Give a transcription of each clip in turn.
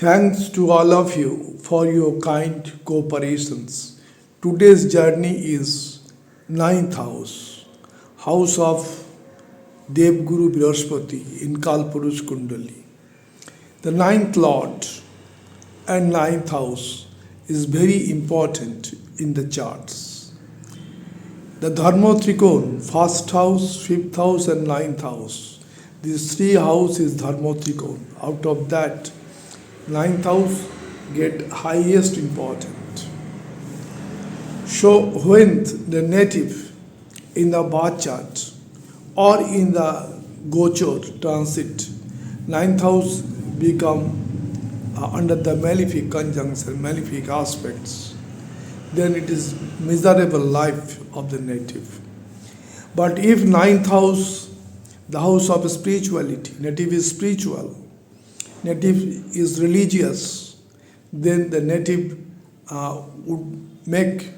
Thanks to all of you for your kind cooperations. Today's journey is ninth house, house of Devguru Brihaspati in Kalpurush Kundali. The ninth lord and ninth house is very important in the charts. The Dharma Trikon, first house, fifth house, and ninth house. These three houses is Dharma Trikon. Out of that, ninth house get highest important. So when the native in the birth chart or in the Gochor transit, ninth house become under the malefic conjunction, malefic aspects, then it is miserable life of the native. But if ninth house, the house of spirituality, native is spiritual, native is religious, then the native would make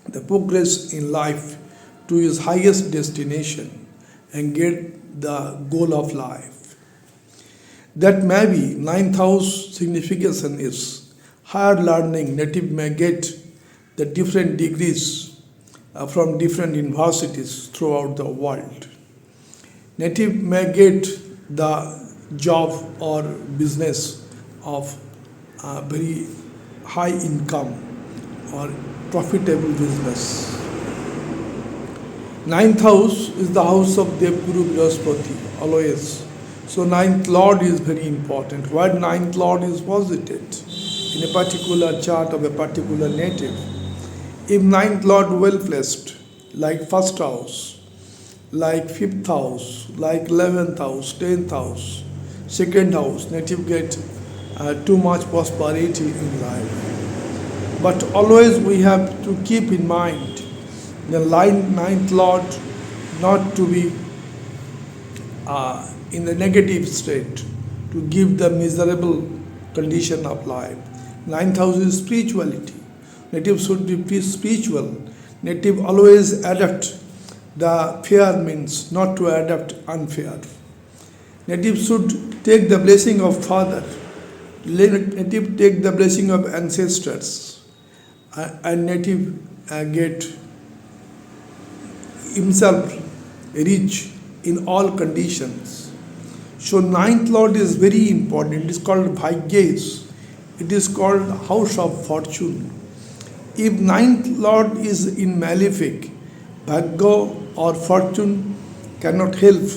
the progress in life to his highest destination and get the goal of life. That may be ninth house signification is higher learning. Native may get the different degrees from different universities throughout the world. Native may get the job or business of very high income or profitable business. Ninth house is the house of Devguru Brihaspati, always. So ninth lord is very important. Why ninth lord is posited in a particular chart of a particular native? If ninth lord well placed, like first house, like fifth house, like 11th house, 10th house, second house, native get too much prosperity in life. But always we have to keep in mind the ninth lord not to be in the negative state, to give the miserable condition of life. Ninth house is spirituality. Native should be spiritual. Native always adapt the fair means, not to adapt unfair. Native should take the blessing of father. Native take the blessing of ancestors. And native get himself rich in all conditions. So ninth lord is very important. It is called Bhagyesh. It is called house of fortune. If ninth lord is in malefic, Bhagya or fortune cannot help,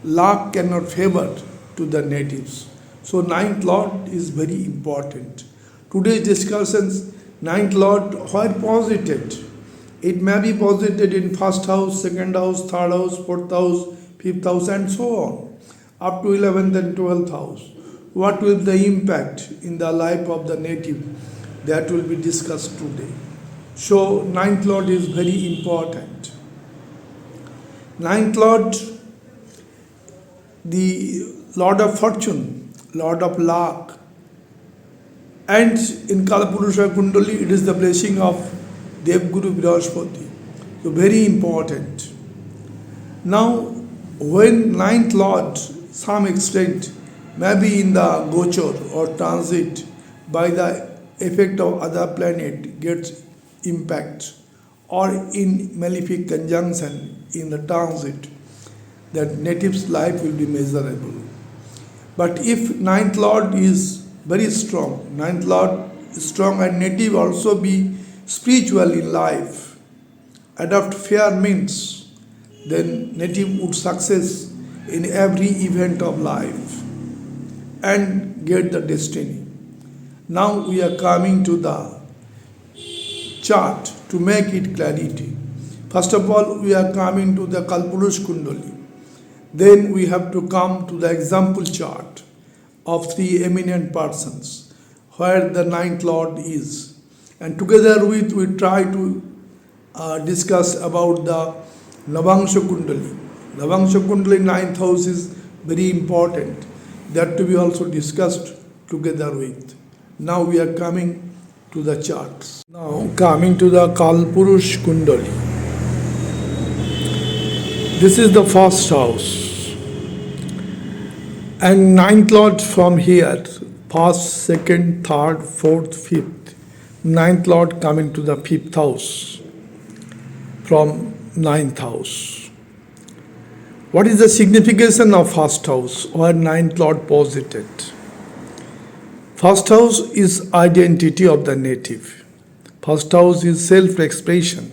luck cannot favor to the natives. So ninth lord is very important. Today's discussions, ninth lord, where posited? It may be posited in first house, second house, third house, fourth house, fifth house, and so on, up to 11th and 12th house. What will be the impact in the life of the native? That will be discussed today. So ninth lord is very important. Ninth lord, the lord of fortune, lord of luck, and in Kalapurusha Kundali it is the blessing of Devguru Brihaspati. So very important. Now when ninth lord, some extent, maybe in the Gochor or transit by the effect of other planet gets impact, or in malefic conjunction in the transit, that native's life will be miserable. But if ninth lord is very strong, ninth lord is strong and native also be spiritual in life, adopt fair means, then native would success in every event of life and get the destiny. Now we are coming to the chart to make it clarity. First of all, we are coming to the Kalpurush Kundali. Then we have to come to the example chart of three eminent persons where the ninth lord is. And together with we try to discuss about the Navangsha Kundali. Navangsha Kundali ninth house is very important. That to be also discussed together with. Now we are coming to the charts. Now coming to the Kalpurush Kundali. This is the first house. And ninth lord from here, first, second, third, fourth, fifth. Ninth Lord coming to the fifth house from ninth house. What is the signification of first house where ninth Lord posited? First house is identity of the native. First house is self-expression.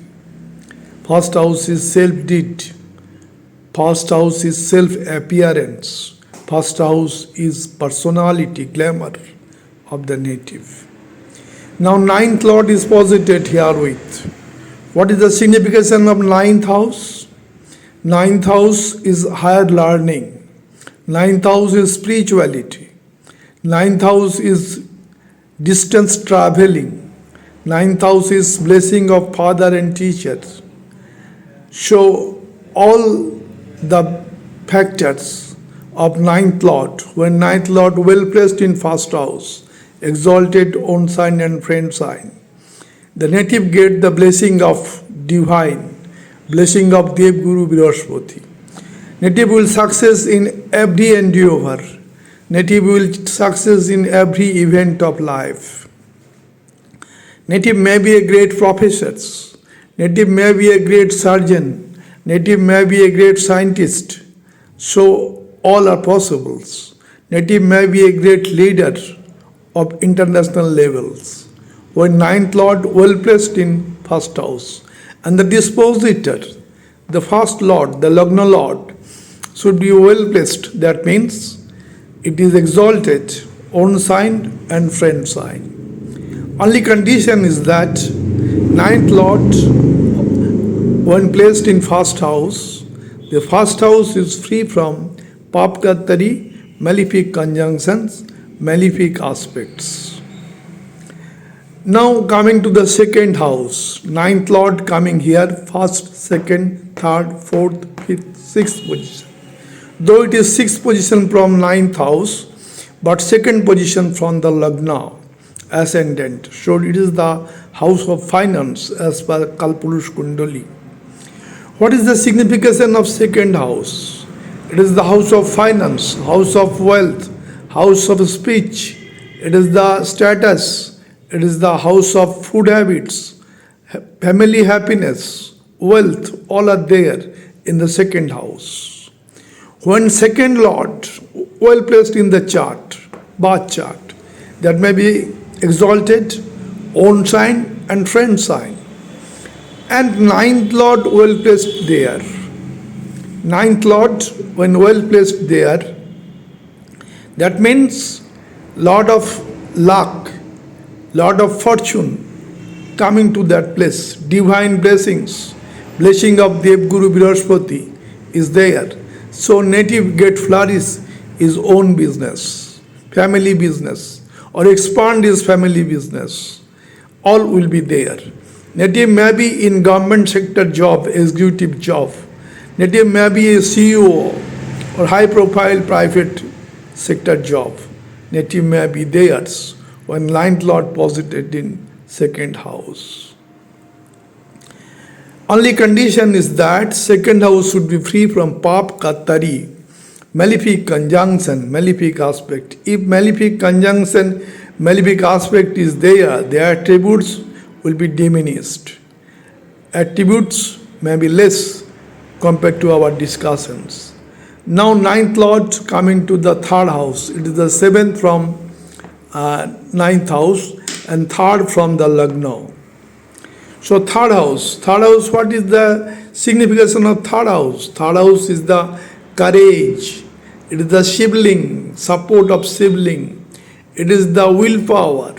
First house is self-deed. First house is self-appearance. First house is personality, glamour of the native. Now ninth Lord is posited herewith. What is the signification of ninth house? Ninth house is higher learning. Ninth house is spirituality. Ninth house is distance traveling. Ninth house is blessing of father and teachers. So all the factors of ninth Lord, when ninth Lord well placed in first house, exalted own sign and friend sign, the native get the blessing of divine, blessing of Dev Guru Brihaspati. Native will success in every endeavor. Native will success in every event of life. Native may be a great professor. Native may be a great surgeon. Native may be a great scientist. So all are possibles. Native may be a great leader of international levels. When ninth Lord well placed in first house, and the dispositor, the first Lord, the Lagna Lord, should be well placed. That means it is exalted, own sign and friend sign. Only condition is that ninth Lord, when placed in first house, the first house is free from papkatari, malefic conjunctions, malefic aspects. Now coming to the second house, ninth Lord coming here, first, second, third, fourth, fifth, sixth position. Though it is sixth position from ninth house, but second position from the Lagna, ascendant. So it is the house of finance as per Kalpurush Kundali. What is the signification of second house? It is the house of finance, house of wealth, house of speech. It is the status. It is the house of food habits, family happiness, wealth, all are there in the second house. When second Lord well placed in the chart, birth chart, that may be exalted, own sign and friend sign. And ninth Lord well placed there. Ninth Lord when well placed there, that means Lord of luck, Lord of fortune coming to that place, divine blessings, blessing of Dev Guru Brihaspati is there. So native get flourish his own business, family business, or expand his family business. All will be there. Native may be in government sector job, executive job. Native may be a CEO or high profile private sector job. Native may be theirs when ninth Lord posited in second house. Only condition is that second house should be free from pap katari, malefic conjunction, malefic aspect. If malefic conjunction, malefic aspect is there, their attributes will be diminished. Attributes may be less compared to our discussions. Now ninth Lord coming to the third house. It is the seventh from ninth house and third from the Lagna. So third house, what is the signification of third house? Third house is the courage. It is the sibling, support of sibling. It is the willpower.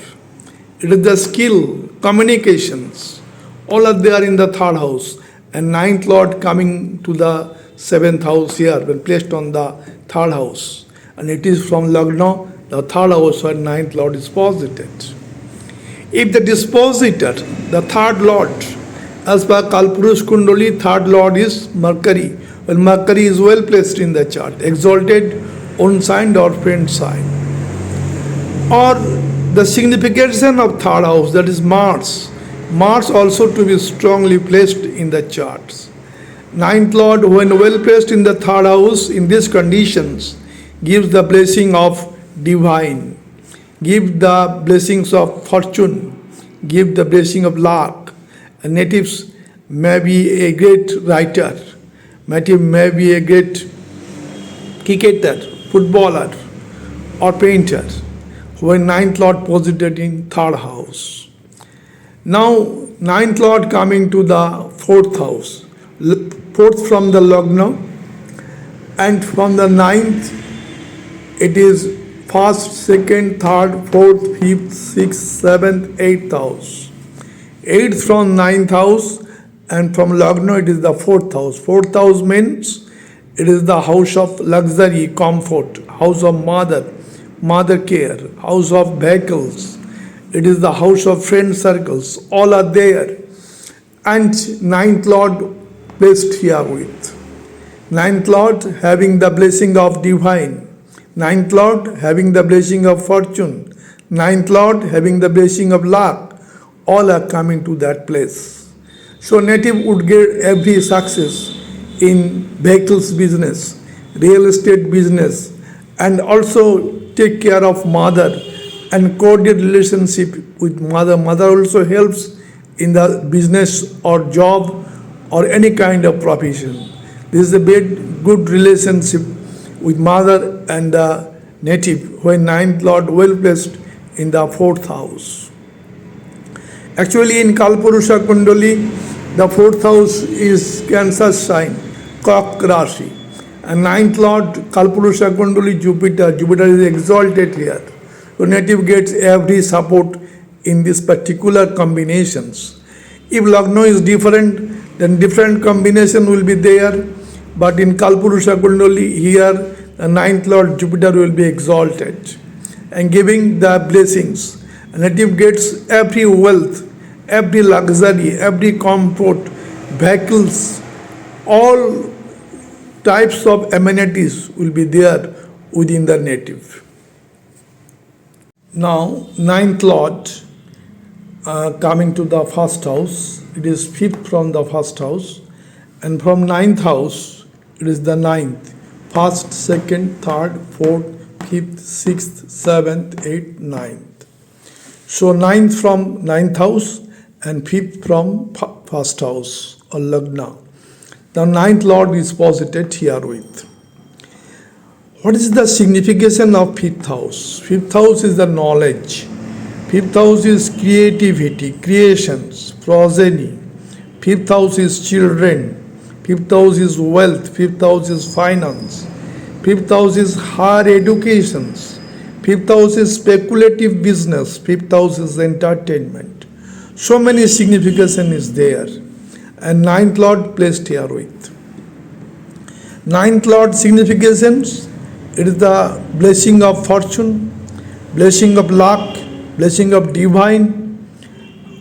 It is the skill, communications. All are there in the third house. And ninth Lord coming to the seventh house here, when placed on the third house. And it is from Lagna, the third house where ninth Lord is posited. If the dispositor, the third Lord, as per Kalpurush Kundali, third Lord is Mercury. Well, Mercury is well placed in the chart, exalted, own sign or friend sign. Or the signification of third house, that is Mars. Mars also to be strongly placed in the charts. Ninth Lord, when well placed in the third house, in these conditions, gives the blessing of divine, give the blessings of fortune, give the blessing of luck. And natives may be a great writer, native may be a great cricketer, footballer, or painter, when ninth lord posited in third house. Now, ninth lord coming to the fourth house, fourth from the Lagna, and from the ninth it is first, second, third, fourth, fifth, sixth, seventh, eighth house. Eighth from ninth house, and from Lagna it is the fourth house. Fourth house means it is the house of luxury, comfort, house of mother care, house of vehicles. It is the house of friend circles. All are there. And ninth lord placed here with. Ninth lord having the blessing of divine. Ninth lord having the blessing of fortune. Ninth lord having the blessing of luck. All are coming to that place. So native would get every success in vehicles business, real estate business, and also take care of mother and cordial relationship with mother. Mother also helps in the business or job or any kind of profession. This is a very good relationship with mother and the native when ninth lord well placed in the fourth house. Actually, in Kalpurusha Kundali, the fourth house is Cancer sign, Cock Rashi. And ninth lord Kalpurusha Kundali Jupiter. Jupiter is exalted here. So native gets every support in these particular combinations. If Lagna is different, then different combination will be there. But in Kalpurusha Kundali here, the ninth lord Jupiter will be exalted and giving the blessings. Native gets every wealth, every luxury, every comfort, vehicles, all types of amenities will be there within the native. Now, ninth lord coming to the first house, it is fifth from the first house, and from ninth house, it is the ninth, first, second, third, fourth, fifth, sixth, seventh, eighth, ninth. So ninth from ninth house and fifth from first house or Lagna. The ninth lord is posited here with. What is the signification of fifth house? Fifth house is the knowledge. Fifth house is creativity, creations, progeny. Fifth house is children. Fifth house is wealth. Fifth house is finance. Fifth house is higher educations. Fifth house is speculative business. Fifth house is entertainment. So many signification is there. And ninth lord placed here with. Ninth lord significations, it is the blessing of fortune, blessing of luck, blessing of divine,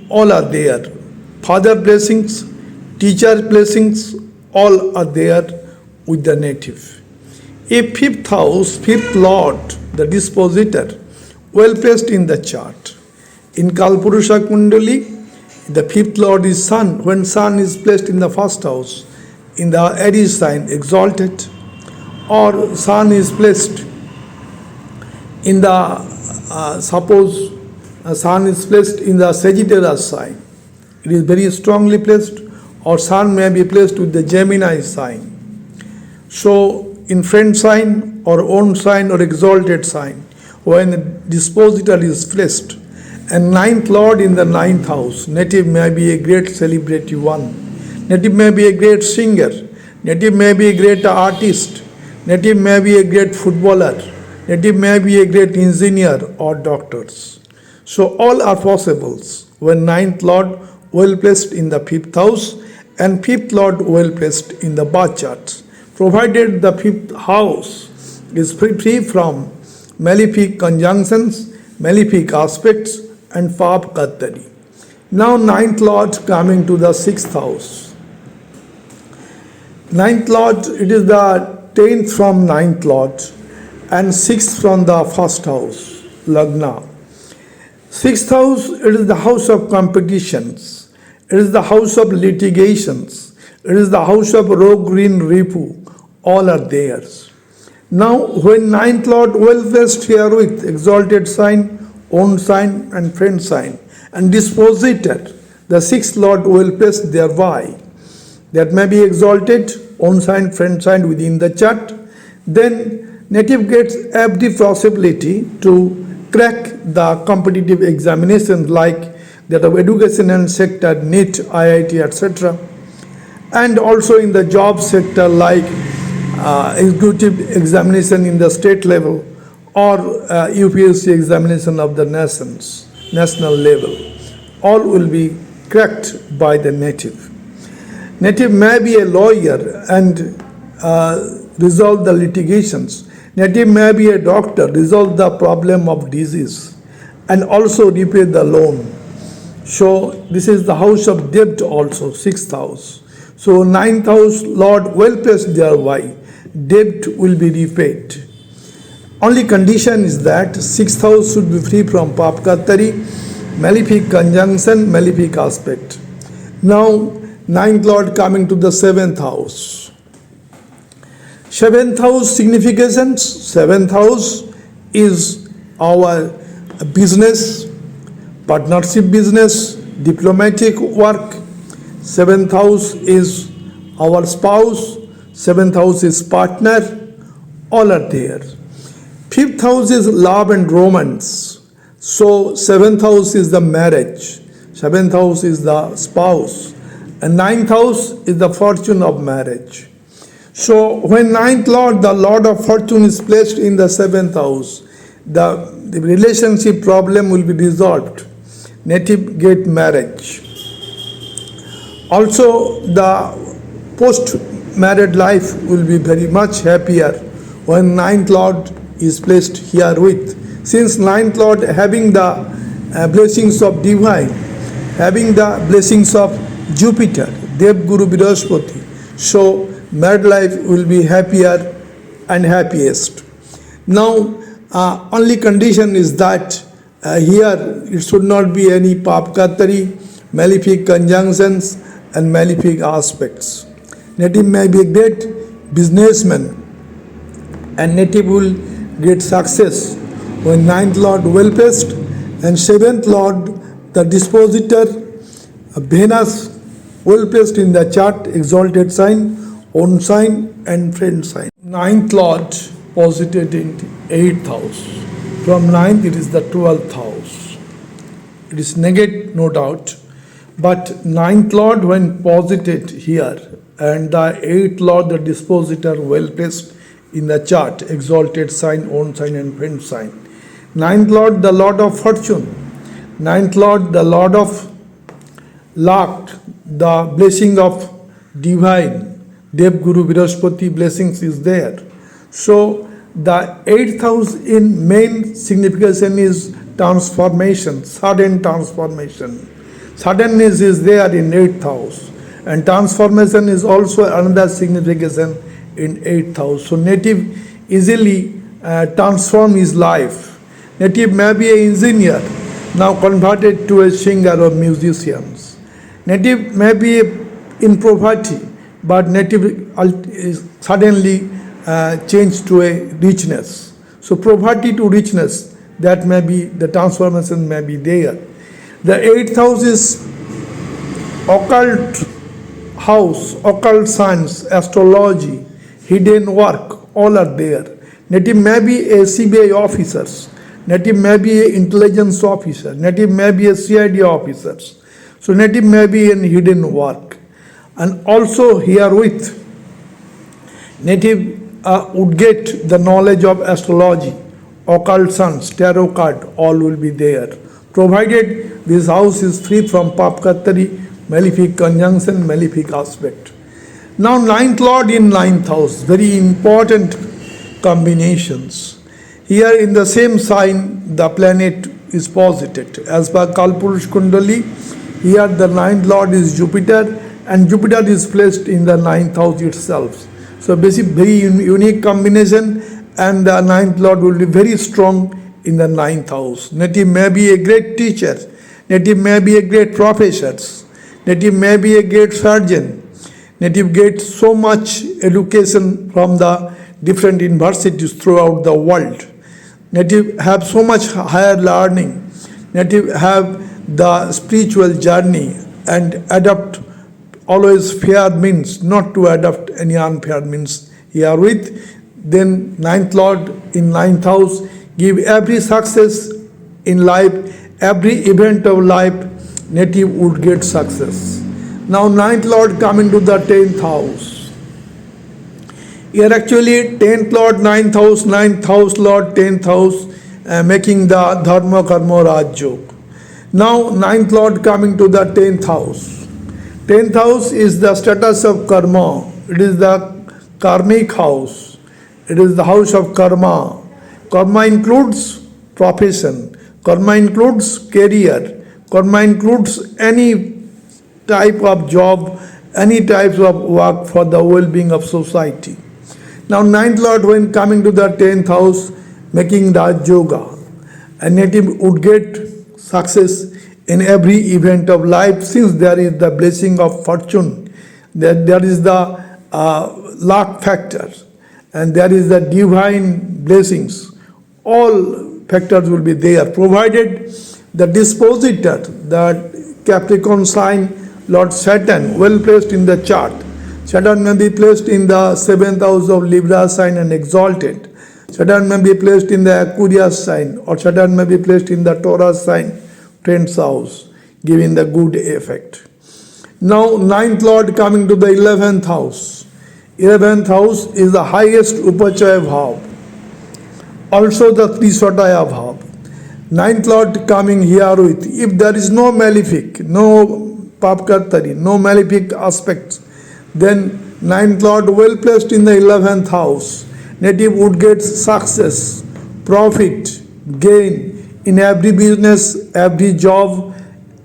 all are there. Father blessings, teacher blessings, all are there with the native. A fifth house, fifth lord, the dispositor, well placed in the chart. In Kalpurusha Kundali, the fifth lord is sun. When sun is placed in the first house, in the Aries sign, exalted, or sun is placed in the, suppose sun is placed in the Sagittarius sign, it is very strongly placed, or sun may be placed with the Gemini sign. So, in friend sign or own sign or exalted sign, when the dispositor is placed, and ninth lord in the ninth house, native may be a great celebrity one, native may be a great singer, native may be a great artist, native may be a great footballer, native may be a great engineer or doctors. So all are possibles when ninth lord well placed in the fifth house and fifth lord well placed in the birth chart, provided the fifth house is free from malefic conjunctions, malefic aspects, and Pap Kattari. Now ninth lord coming to the sixth house. Ninth lord, it is the 10th from ninth lord and sixth from the first house, Lagna. Sixth house, it is the house of competitions. It is the house of litigations. It is the house of rogue, green, ripu. All are theirs. Now, when ninth lord well placed here with exalted sign own sign and friend sign. And dispositor, the sixth lord will place thereby. That may be exalted, own sign, friend sign within the chart. Then native gets every possibility to crack the competitive examinations like that of education and sector, NEET, IIT, etc. And also in the job sector like executive examination in the state level or UPSC examination of the national level. All will be cracked by the native. Native may be a lawyer and resolve the litigations. Native may be a doctor, resolve the problem of disease and also repay the loan. So this is the house of debt also, sixth house. So ninth house lord well placed thereby, debt will be repaid. Only condition is that sixth house should be free from papkatari, malefic conjunction, malefic aspect. Now ninth lord coming to the seventh house. Seventh house significations. Seventh house is our business, partnership business, diplomatic work. Seventh house is our spouse. Seventh house is partner. All are there. Fifth house is love and romance. So seventh house is the marriage. Seventh house is the spouse. And ninth house is the fortune of marriage. So when ninth lord, the lord of fortune is placed in the seventh house, the relationship problem will be resolved. Native get marriage. Also the post-married life will be very much happier when ninth lord is placed here with. Since ninth lord having the blessings of divine, having the blessings of Jupiter, Dev Guru Brihaspati, so married life will be happier and happiest. Now only condition is that here it should not be any papkatari, malefic conjunctions and malefic aspects. Native may be a great businessman and native will get success when ninth lord well placed and seventh lord the dispositor Venus well placed in the chart, exalted sign, own sign and friend sign. Ninth lord posited in 8th house. From ninth it is the 12th house. It is negate, no doubt. But ninth lord when posited here and the 8th lord the dispositor well placed in the chart, exalted sign, own sign and friend sign. Ninth lord the lord of fortune. Ninth lord the lord of luck, the blessing of divine, Dev Guru Brihaspati blessings is there. So the 8th house in main signification is transformation, sudden transformation. Suddenness is there in 8th house and transformation is also another signification in 8th house. So native easily transform his life. Native may be an engineer, now converted to a singer or musician. Native may be in poverty, but native is suddenly changed to a richness. So poverty to richness, that may be, the transformation may be there. The 8th house is occult house, occult science, astrology, hidden work, all are there. Native may be a CBI officer, native may be an intelligence officer, native may be a CID officer. So native may be in hidden work. And also herewith, native would get the knowledge of astrology, occult science, tarot card, all will be there. Provided this house is free from papkatari, malefic conjunction, malefic aspect. Now ninth lord in ninth house, very important combinations. Here in the same sign, the planet is posited. As per Kalpurush Kundali, here the ninth lord is Jupiter and Jupiter is placed in the ninth house itself. So basically very unique combination and the ninth lord will be very strong in the ninth house. Native may be a great teacher, native may be a great professor, native may be a great surgeon, native gets so much education from the different universities throughout the world. Native have so much higher learning native have the spiritual journey and adopt always fair means, not to adopt any unfair means herewith. Then ninth lord in ninth house give every success in life, every event of life, native would get success. Now ninth lord coming to the 10th house. Here actually 10th lord, 9th house lord, 10th house, making the dharma karma raj yoga. Now ninth lord coming to the 10th house. 10th house is the status of karma. It is the karmic house. It is the house of karma. Karma includes profession. Karma includes career. Karma includes any type of job, any types of work for the well-being of society. Now ninth lord when coming to the 10th house, making Raj Yoga, a native would get success in every event of life, since there is the blessing of fortune, there is the luck factor, and there is the divine blessings. All factors will be there, provided the dispositor, the Capricorn sign, Lord Saturn, well placed in the chart. Saturn may be placed in the 7th house of Libra sign and exalted. Saturn may be placed in the Aquarius sign, or Saturn may be placed in the Taurus sign, 10th house, giving the good effect. Now, ninth lord coming to the 11th house. 11th house is the highest Upachaya Bhav, also the Trisotaya Bhav. Ninth lord coming here with, if there is no malefic, no papkartari, no malefic aspects, then ninth lord well placed in the 11th house, native would get success, profit, gain in every business, every job,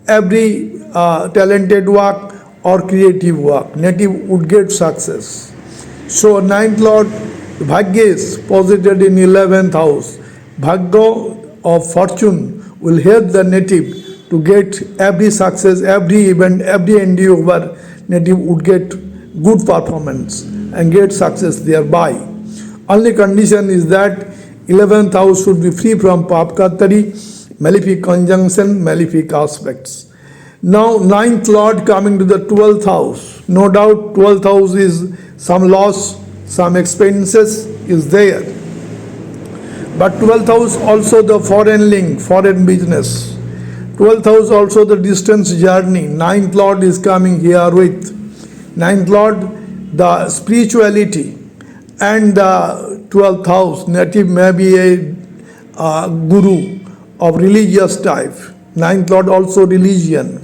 every talented work or creative work. Native would get success. So ninth lord Bhagya is posited in 11th house. Bhagya of fortune will help the native to get every success, every event, every endeavor. Native would get good performance and get success thereby. Only condition is that 11th house should be free from papkartari, malefic conjunction, malefic aspects. Now ninth lord coming to the 12th house. No doubt 12th house is some loss, some expenses is there. But 12th house also the foreign link, foreign business. 12th house also the distance journey. Ninth lord is coming here with. Ninth lord, the spirituality, and the 12th house, native may be a guru of religious type. Ninth lord also religion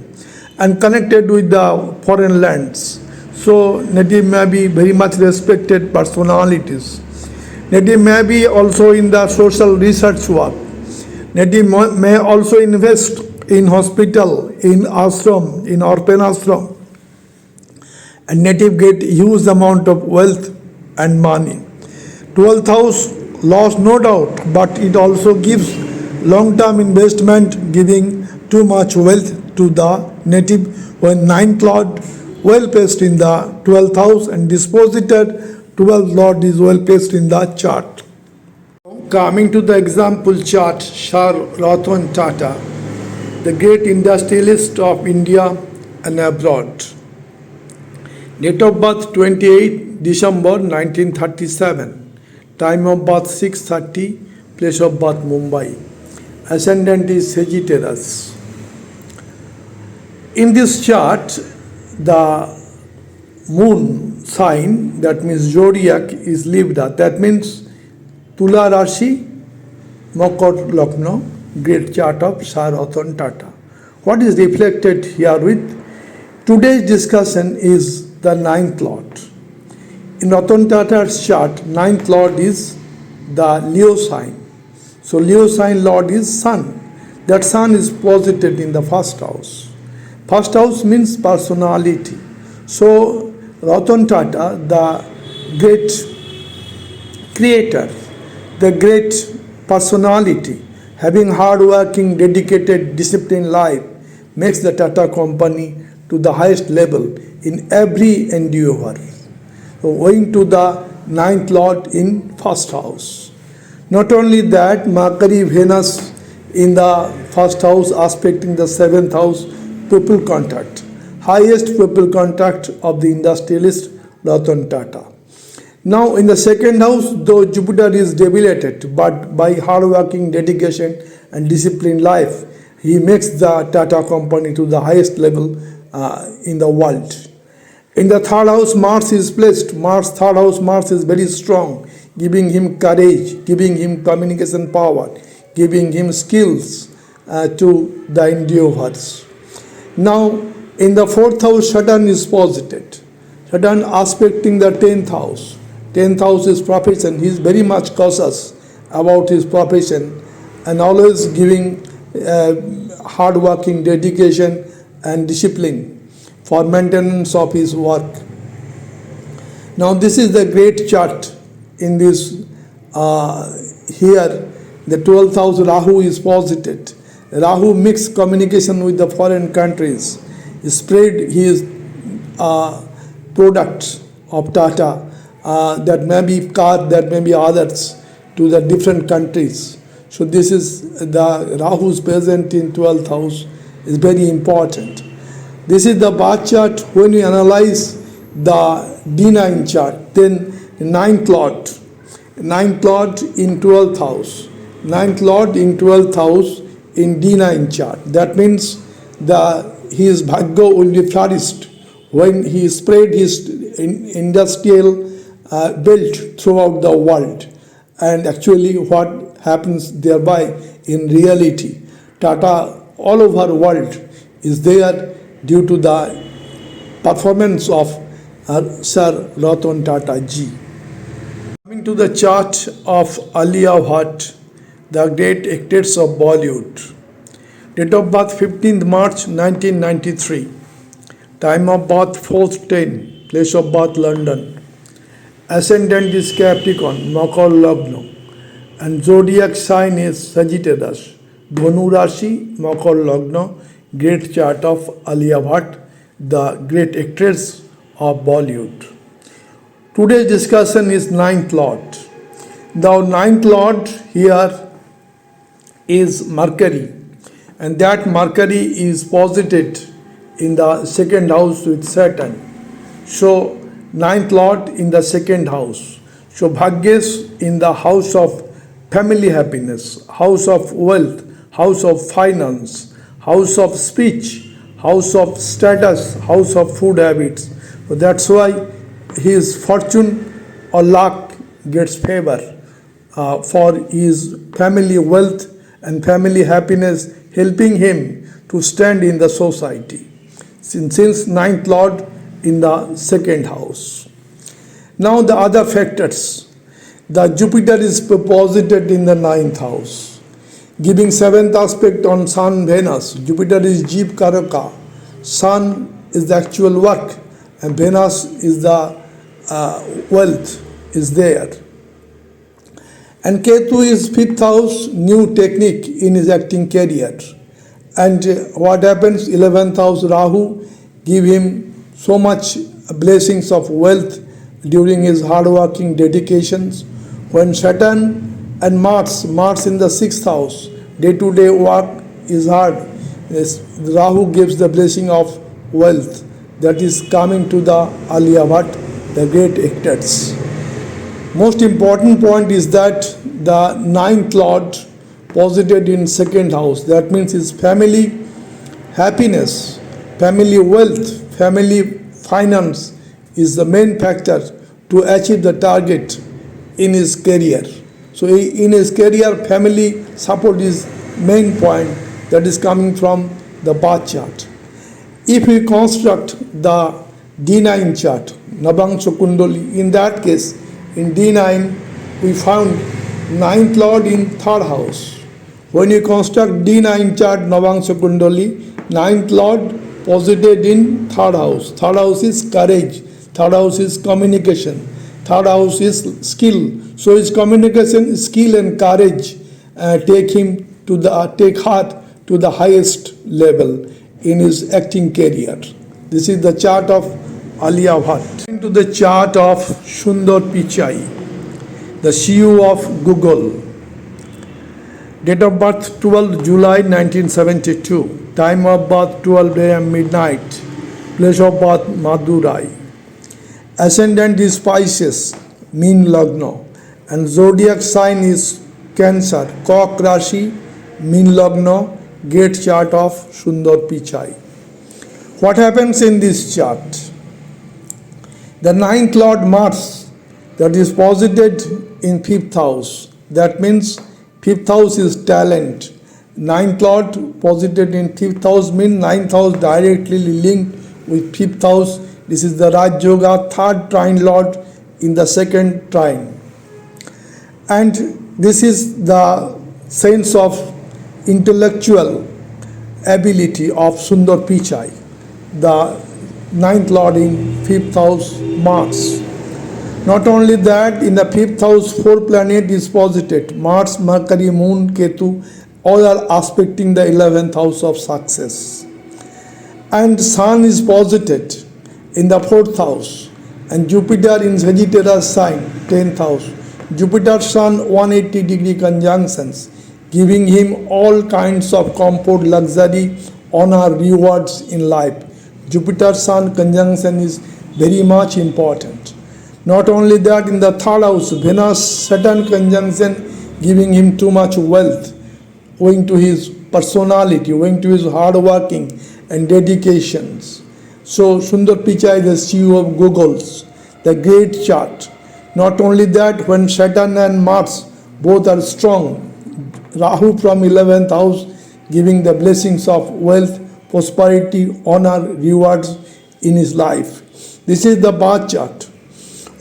and connected with the foreign lands. So native may be very much respected personalities. Native may be also in the social research work. Native may also invest in hospital, in ashram, in orphan ashram. And native get huge amount of wealth and money. 12th house loss no doubt, but it also gives long-term investment, giving too much wealth to the native when ninth lord well placed in the 12th house and disposited 12th lord is well placed in the chart. Coming to the example chart, Sir Ratan Tata, the great industrialist of India and abroad. Date of birth 28 December 1937. Time of birth 6:30. Place of birth Mumbai. Ascendant is Sagittarius. In this chart, the moon sign, that means zodiac, is Libra. That means Tula Rashi, Makar Lagna, great chart of Sir Ratan Tata. What is reflected here with? Today's discussion is the ninth lord. In Ratan Tata's chart, ninth lord is the Leo sign. So Leo sign lord is sun. That sun is posited in the first house. First house means personality. So Ratan Tata, the great creator, the great personality, having hard-working, dedicated, disciplined life, makes the Tata company to the highest level in every endeavor. So owing to the ninth lord in first house. Not only that, Mercury, Venus In the first house, aspecting the seventh house, people contact. Highest people contact of the industrialist Ratan Tata. Now, in the second house, though Jupiter is debilitated, but by hard working, dedication, and disciplined life, he makes the Tata company to the highest level in the world. In the third house, Mars is placed. Third house, Mars is very strong, giving him courage, giving him communication power, giving him skills to the endeavors. Now, in the fourth house, Saturn is posited. Saturn aspecting the 10th house. 10th house is profession. He is very much cautious about his profession and always giving hard working, dedication, and discipline for maintenance of his work. Now, this is the great chart in this here. The 12th house, Rahu is posited. Rahu mixed communication with the foreign countries. He spread his products of Tata, that may be car, that may be others, to the different countries. So this is the Rahu's present in 12th house is very important. This is the birth chart. When we analyze the D9 chart, then 9th Lord in 12th house, 9th Lord in 12th house in D9 chart. That means his bhagya will be flourished when he spread his industrial belt throughout the world. And actually what happens thereby in reality, Tata all over the world is there due to the performance of Sir Ratan Tata ji. Coming to the chart of Alia Bhatt, the great actress of Bollywood. Date of birth 15th March 1993. Time of birth 4:10. Place of birth London. Ascendant is Capricorn, Makar Lagna. And zodiac sign is Sagittarius. Dhanu Rashi, Makar Lagna. Great chart of Alia Bhatt, the great actress of Bollywood. Today's discussion is 9th Lord. The 9th Lord here is Mercury, and that Mercury is posited in the second house with Saturn. So 9th Lord in the second house. So Bhagyesh in the house of family happiness, house of wealth, house of finance, house of speech, house of status, house of food habits. So that's why his fortune or luck gets favor for his family wealth and family happiness, helping him to stand in the society. Since 9th Lord in the second house. Now the other factors. The Jupiter is posited in the 9th house, giving 7th aspect on Sun Venus. Jupiter is Jeev Karaka. Sun is the actual work and Venus is the wealth is there. And Ketu is 5th house, new technique in his acting career. And what happens? 11th house Rahu give him so much blessings of wealth during his hard working dedications. When Saturn and Mars in the 6th house, day-to-day work is hard. Rahu gives the blessing of wealth that is coming to the Alia Bhatt, the great actors. Most important point is that the 9th Lord posited in second house. That means his family happiness, family wealth, family finance is the main factor to achieve the target in his career. So in his career, family support is main point that is coming from the birth chart. If we construct the D9 chart, Navangsha Kundali, in that case, in D9, we found 9th Lord in 3rd house. When you construct D9 chart, Navangsha Kundali, 9th Lord posited in 3rd house. 3rd house is courage, 3rd house is communication, 3rd house is skill. So his communication, skill and courage take heart to the highest level in his acting career. This is the chart of Alia Bhatt. Into the chart of Sundar Pichai, the CEO of Google. Date of birth 12 July 1972. Time of birth 12 a.m. midnight. Place of birth Madurai. Ascendant is Pisces, mean Lagna. And zodiac sign is Cancer, Cock Rashi, mean Lagna. Gate chart of Sundar Pichai. What happens in this chart? The ninth Lord Mars, that is posited in fifth house. That means fifth house is talent. Ninth Lord posited in fifth house means ninth house directly linked with fifth house. This is the Raj Yoga, third trine Lord in the second trine. And this is the sense of intellectual ability of Sundar Pichai, the ninth Lord in fifth house Mars. Not only that, in the fifth house, four planets is posited. Mars, Mercury, Moon, Ketu, all are aspecting the 11th house of success. And Sun is posited in the fourth house. And Jupiter in Sagittarius sign, 10th house. Jupiter Sun 180 degree conjunctions, giving him all kinds of comfort, luxury, honor, rewards in life. Jupiter Sun conjunction is very much important. Not only that, in the third house, Venus Saturn conjunction giving him too much wealth, owing to his personality, owing to his hard working and dedications. So Sundar Pichai, the CEO of Google's, the great chart. Not only that, when Saturn and Mars both are strong, Rahu from 11th house giving the blessings of wealth, prosperity, honor, rewards in his life. This is the birth chart.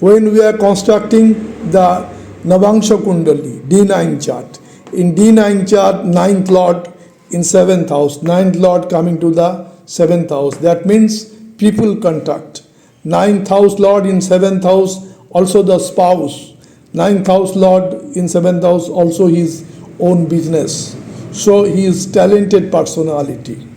When we are constructing the Navangsha Kundali, D9 chart, in D9 chart, 9th Lord in 7th house, 9th Lord coming to the 7th house. That means people contact. 9th house Lord in 7th house, also the spouse. 9th house Lord in 7th house, also his own business. So he is talented personality.